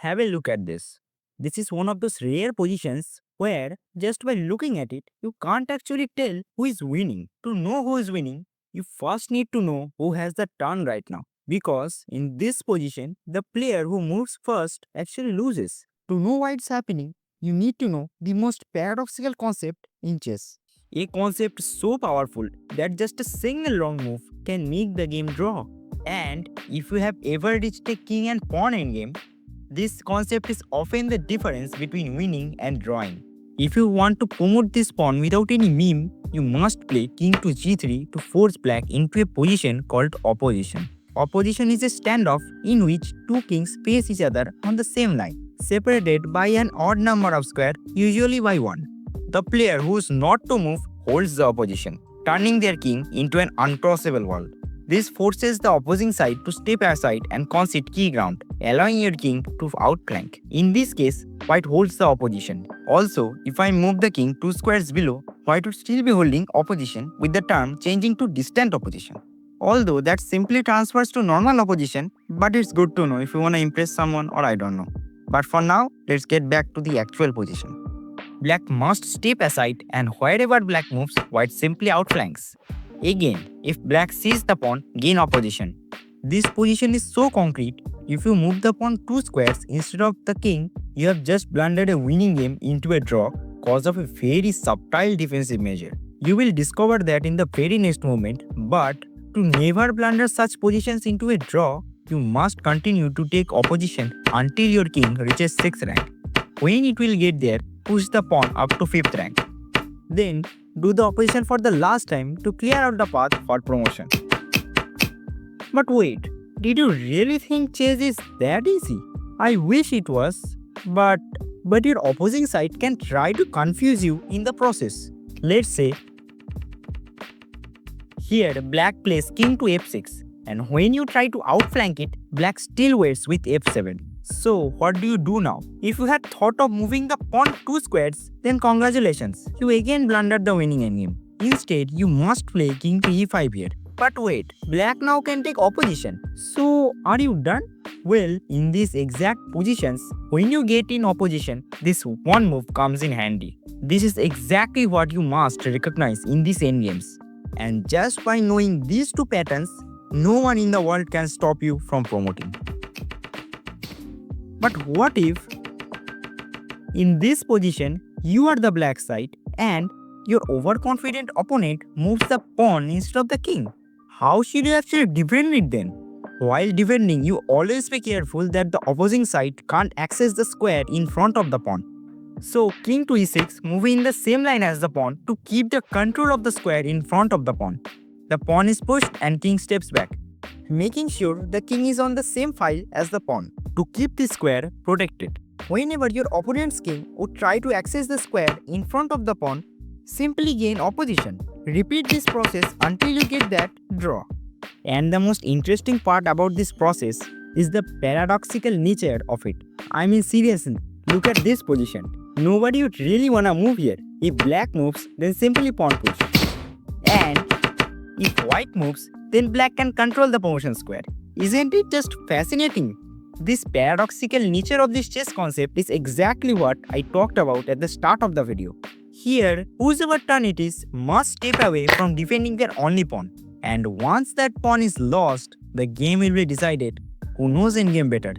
Have a look at this. This is one of those rare positions where just by looking at it, you can't actually tell who is winning. To know who is winning, you first need to know who has the turn right now. Because in this position, the player who moves first actually loses. To know why it's happening, you need to know the most paradoxical concept in chess. A concept so powerful that just a single wrong move can make the game draw. And if you have ever reached a king and pawn endgame, this concept is often the difference between winning and drawing. If you want to promote this pawn without any meme, you must play king to g3 to force black into a position called opposition. Opposition is a standoff in which two kings face each other on the same line, separated by an odd number of squares, usually by 1. The player who is not to move holds the opposition, turning their king into an uncrossable wall. This forces the opposing side to step aside and concede key ground, allowing your king to outflank. In this case, white holds the opposition. Also, if I move the king 2 squares below, white would still be holding opposition with the turn changing to distant opposition. Although that simply transfers to normal opposition, but it's good to know if you want to impress someone or I don't know. But for now, let's get back to the actual position. Black must step aside and wherever black moves, white simply outflanks. Again, if black sees the pawn, gain opposition. This position is so concrete, if you move the pawn 2 squares instead of the king, you have just blundered a winning game into a draw cause of a very subtle defensive measure. You will discover that in the very next moment, but to never blunder such positions into a draw, you must continue to take opposition until your king reaches 6th rank. When it will get there, push the pawn up to 5th rank. Then, do the opposition for the last time to clear out the path for promotion. But wait, did you really think chess is that easy? I wish it was, but your opposing side can try to confuse you in the process. Let's say, here black plays king to f6, and when you try to outflank it, black still waits with f7. So, what do you do now? If you had thought of moving the pawn 2 squares, then congratulations, you again blundered the winning endgame. Instead, you must play king to e5 here. But wait, black now can take opposition. So, are you done? Well, in these exact positions, when you get in opposition, this one move comes in handy. This is exactly what you must recognize in these endgames. And just by knowing these two patterns, no one in the world can stop you from promoting. But what if, in this position, you are the black side and your overconfident opponent moves the pawn instead of the king? How should you actually defend it then? While defending, you always be careful that the opposing side can't access the square in front of the pawn. So, king to e6, moving in the same line as the pawn to keep the control of the square in front of the pawn. The pawn is pushed and king steps back, making sure the king is on the same file as the pawn to keep the square protected. Whenever your opponent's king would try to access the square in front of the pawn, simply gain opposition. Repeat this process until you get that draw. And the most interesting part about this process is the paradoxical nature of it. I mean seriously, look at this position. Nobody would really wanna move here. If black moves, then simply pawn push. And if white moves, then black can control the promotion square. Isn't it just fascinating? This paradoxical nature of this chess concept is exactly what I talked about at the start of the video. Here, whoever turn it is must step away from defending their only pawn. And once that pawn is lost, the game will be decided who knows endgame better.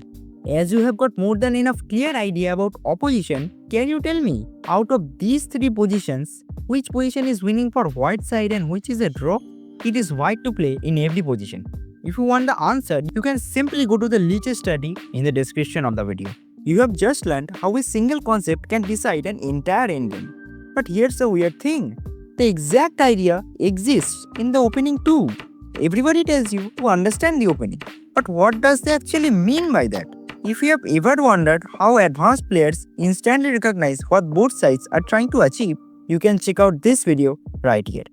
As you have got more than enough clear idea about opposition, can you tell me, out of these 3 positions, which position is winning for white side and which is a draw? It is white to play in every position. If you want the answer, you can simply go to the Leech's study in the description of the video. You have just learned how a single concept can decide an entire endgame. But here's the weird thing. The exact idea exists in the opening too. Everybody tells you to understand the opening. But what does they actually mean by that? If you have ever wondered how advanced players instantly recognize what both sides are trying to achieve, you can check out this video right here.